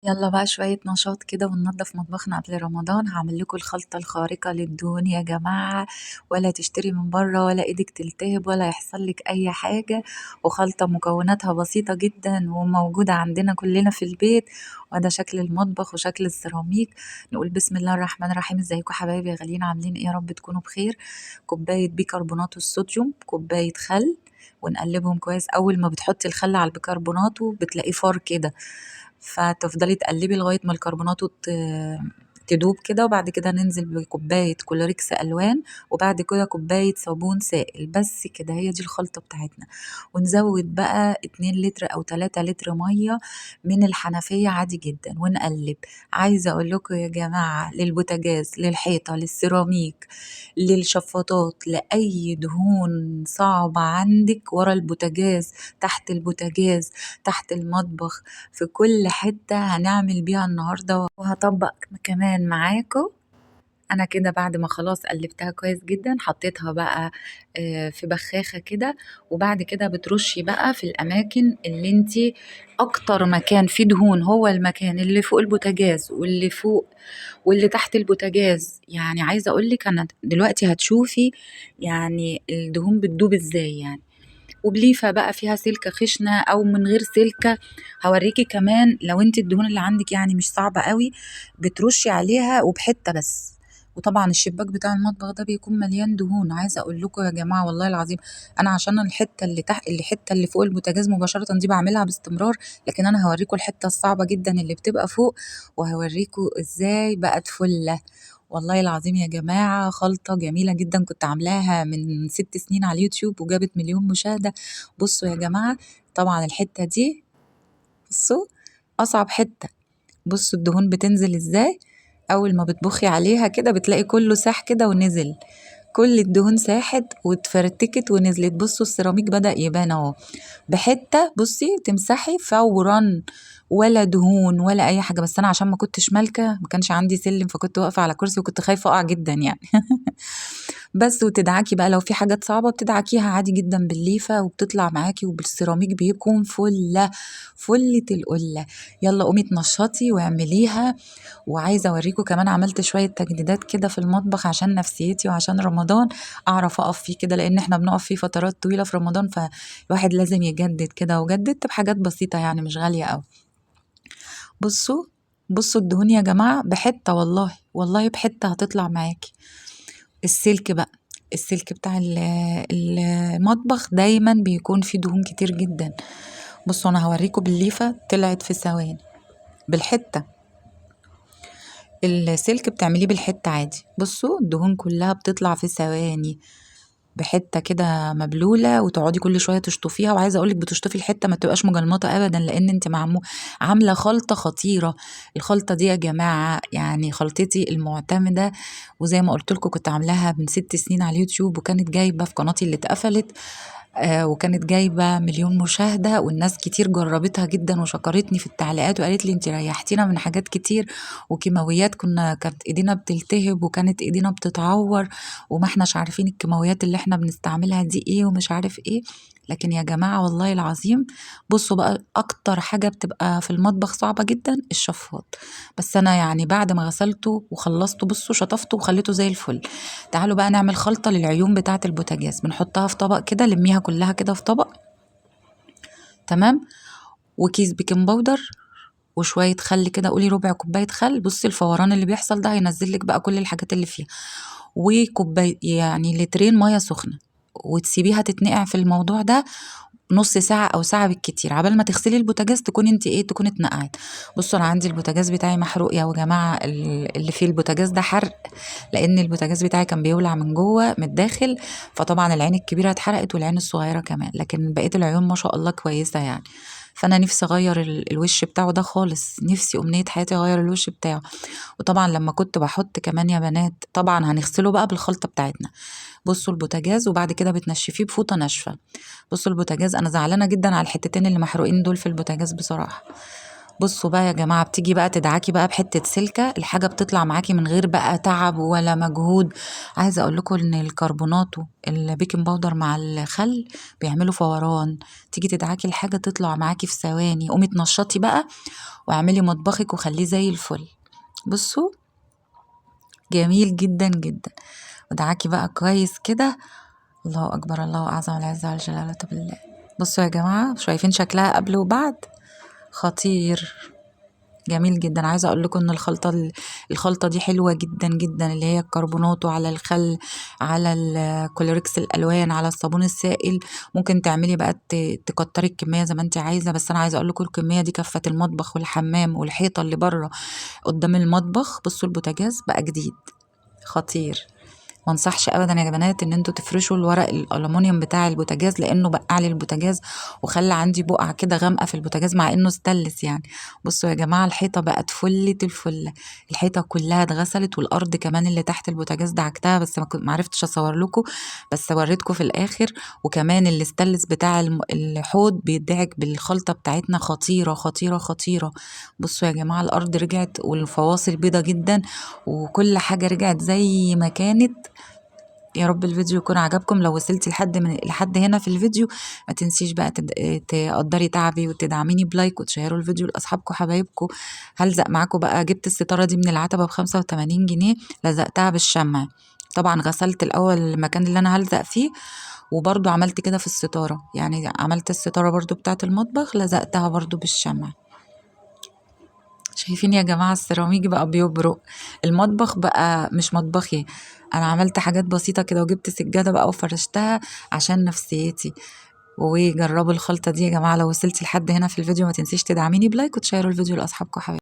يلا بقى شوية نشاط كده وننضف مطبخنا قبل رمضان. هعمل لكم الخلطة الخارقة للدهون يا جماعة، ولا تشتري من بره ولا ايدك تلتهب ولا يحصل لك اي حاجة. وخلطة مكوناتها بسيطة جدا وموجودة عندنا كلنا في البيت. وده شكل المطبخ وشكل السيراميك. نقول بسم الله الرحمن الرحيم. ازيكم حبايبي يا غاليين؟ عاملين ايه؟ يا رب تكونوا بخير. كوباية بيكربونات الصوديوم، كوباية خل، ونقلبهم كويس. اول ما بتحطي الخل على البيكربونات بتلاقيه فار كده، فتفضلي تقلبي لغاية ما الكربونات تدوب كده. وبعد كده ننزل بكوباية كلوريكس ألوان، وبعد كده كوباية صابون سائل. بس كده، هي دي الخلطة بتاعتنا. ونزود بقى 2 لتر أو 3 لتر مية من الحنفية عادي جدا ونقلب. عايزة أقول لكم يا جماعة، للبوتاجاز، للحيطة، للسيراميك، للشفاطات، لأي دهون صعبة عندك ورا البوتاجاز، تحت البوتاجاز، تحت المطبخ، في كل حتة هنعمل بيها النهاردة. وهطبق كمان معاكم. انا كده بعد ما خلاص قلبتها كويس جدا حطيتها بقى في بخاخة كده. وبعد كده بترشي بقى في الاماكن اللي انتي اكتر مكان فيه دهون، هو المكان اللي فوق البوتاجاز واللي فوق واللي تحت البوتاجاز. يعني عايزة اقولك انا دلوقتي هتشوفي يعني الدهون بتدوب ازاي يعني. وبليفة بقى فيها سلكة خشنة أو من غير سلكة. هوريكي كمان لو انت الدهون اللي عندك يعني مش صعبة قوي، بترشي عليها وبحتة بس. وطبعا الشباك بتاع المطبخ ده بيكون مليان دهون. عايزه اقول لكم يا جماعه والله العظيم، انا عشان الحته اللي تحت، الحته اللي فوق البوتاجاز مباشره دي بعملها باستمرار. لكن انا هوريكم الحته الصعبه جدا اللي بتبقى فوق، وهوريكم ازاي بقت فله. والله العظيم يا جماعة خلطة جميلة جدا، كنت عاملاها من 6 سنين على اليوتيوب وجابت 1,000,000 مشاهدة. بصوا يا جماعة، طبعا الحتة دي، بصوا، أصعب حتة. بصوا الدهون بتنزل ازاي. أول ما بتبخي عليها كده بتلاقي كله ساح كده ونزل. كل الدهون ساحت واتفرتكت ونزلت. بصوا السيراميك بدأ يبان اهو. بحتة بصي تمسحي فورا، ولا دهون ولا اي حاجة. بس انا عشان ما كنتش مالكة، ما كانش عندي سلم، فكنت واقفة على كرسي وكنت خايفة اقع جدا يعني. بس وتدعكي بقى لو في حاجات صعبة بتدعكيها عادي جدا بالليفة وبتطلع معاكي، وبالسيراميك بيكون فلة، فلة القلة. يلا قومي اتنشطي واعمليها. وعايزة اوريكم كمان عملت شوية تجديدات كده في المطبخ عشان نفسيتي وعشان رمضان اعرف اقف فيه كده، لان احنا بنقف فيه فترات طويلة في رمضان، فالواحد لازم يجدد كده. وجددت بحاجات بسيطة يعني مش غالية قوي. بصوا، بصوا الدهون يا جماعة بحتة، والله والله بحتة هتطلع معاكي. السلك بقى، السلك بتاع المطبخ دايما بيكون فيه دهون كتير جدا. بصوا انا هوريكم بالليفة طلعت في ثواني بالحتة. السلك بتعمليه بالحتة عادي. بصوا الدهون كلها بتطلع في ثواني بحتة كده مبلولة، وتقعدي كل شوية تشطفيها. وعايزة اقولك بتشطفي الحتة ما تبقاش مجلمطة ابدا، لان انت عاملة خلطة خطيرة. الخلطة دي يا جماعة يعني خلطتي المعتمدة. وزي ما قلت لكم كنت عاملاها من 6 سنين على اليوتيوب، وكانت جايبة في قناتي اللي اتقفلت. وكانت جايبة 1,000,000 مشاهدة، والناس كتير جربتها جدا وشكرتني في التعليقات وقالت لي انت ريحتينا من حاجات كتير وكيماويات كانت ايدينا بتلتهب وكانت ايدينا بتتعور، وما احناش عارفين الكيماويات اللي احنا بنستعملها دي ايه ومش عارف ايه. لكن يا جماعة والله العظيم، بصوا بقى اكتر حاجة بتبقى في المطبخ صعبة جدا الشفاط. بس انا يعني بعد ما غسلته وخلصته، بصوا شطفته وخليته زي الفل. تعالوا بقى نعمل خلطة للعيون بتاعة البوتاجاز. بنحطها في طبق كده، لميها كلها كده في طبق. تمام. وكيس بيكنج باودر وشوية خل كده، قولي ربع كوباية خل. بصي الفوران اللي بيحصل ده هينزل لك بقى كل الحاجات اللي فيها. وكوباية يعني لترين مية سخنة، وتسيبيها تتنقع في الموضوع ده نص ساعة أو ساعة بالكتير، عبال ما تغسلي البوتاجاز تكون انت ايه، تكون اتنقعت. بصوا انا عندي البوتاجاز بتاعي محروق يا جماعة. اللي فيه البوتاجاز ده حرق، لان البوتاجاز بتاعي كان بيولع من جوه من الداخل. فطبعا العين الكبيرة اتحرقت والعين الصغيرة كمان، لكن بقية العيون ما شاء الله كويسة يعني. فانا نفسي اغير الوش بتاعه ده خالص، نفسي امنية حياتي اغير الوش بتاعه. وطبعا لما كنت بحط كمان يا بنات، طبعا هنغسله بقى بالخلطة بتاعتنا. بصوا البوتاجاز، وبعد كده بتنشفيه بفوطة ناشفة. بصوا البوتاجاز، انا زعلانة جدا على الحتتين اللي محروقين دول في البوتاجاز بصراحة. بصوا بقى يا جماعة، بتيجي بقى تدعكي بقى بحتة سلكة، الحاجة بتطلع معاكي من غير بقى تعب ولا مجهود. عايزة اقول لكم ان الكربونات البيكنج باودر مع الخل بيعملوا فوران. تيجي تدعكي الحاجة تطلع معاكي في ثواني. قومي تنشطي بقى واعملي مطبخك وخليه زي الفل. بصوا، جميل جدا جدا. ودعكي بقى كويس كده. الله اكبر، الله اعظم، العزة والجلالة بالله. بصوا يا جماعة، شايفين شكلها قبل وبعد؟ خطير، جميل جدا. عايزه اقول لكم ان الخلطه دي حلوه جدا جدا، اللي هي الكربونات وعلى الخل على الكلوريكس الالوان على الصابون السائل. ممكن تعملي بقى تكتري الكميه زي ما انت عايزه، بس انا عايزه اقول لكم الكميه دي كفت المطبخ والحمام والحيطه اللي بره قدام المطبخ. بصوا البوتاجاز بقى جديد، خطير. ما انصحش ابدا يا بنات ان انتوا تفرشوا الورق الالومنيوم بتاع البوتاجاز، لانه بقع لي البوتاجاز وخلى عندي بقعه كده غامقه في البوتاجاز مع انه استلس يعني. بصوا يا جماعه، الحيطه بقت فلت الفله، الحيطه كلها اتغسلت، والارض كمان اللي تحت البوتاجاز دعكتها، بس ما عرفتش اصور لكم، بس وريتكم في الاخر. وكمان الاستلس بتاع الحوض بيدعك بالخلطه بتاعتنا، خطيره خطيره خطيره. بصوا يا جماعه، الارض رجعت والفواصل بيضه جدا وكل حاجه رجعت زي ما كانت. يا رب الفيديو يكون عجبكم. لو وصلتي لحد هنا في الفيديو، ما تنسيش بقى تقدري تعبي وتدعميني بلايك وتشيروا الفيديو لاصحابكم حبايبكم. هلزق معاكم بقى. جبت الستاره دي من العتبه ب85 جنيه، لزقتها بالشمع. طبعا غسلت الاول المكان اللي انا هلزق فيه، وبرضو عملت كده في الستاره، يعني عملت الستاره برضو بتاعه المطبخ لزقتها برضو بالشمع. شايفين يا جماعة السيراميك بقى بيبرق، المطبخ بقى مش مطبخي. انا عملت حاجات بسيطة كده، وجبت سجادة بقى وفرشتها عشان نفسيتي. وجربوا الخلطة دي يا جماعة. لو وصلتي لحد هنا في الفيديو، ما تنسيش تدعميني بلايك وتشيروا الفيديو لأصحابكم حبايبي.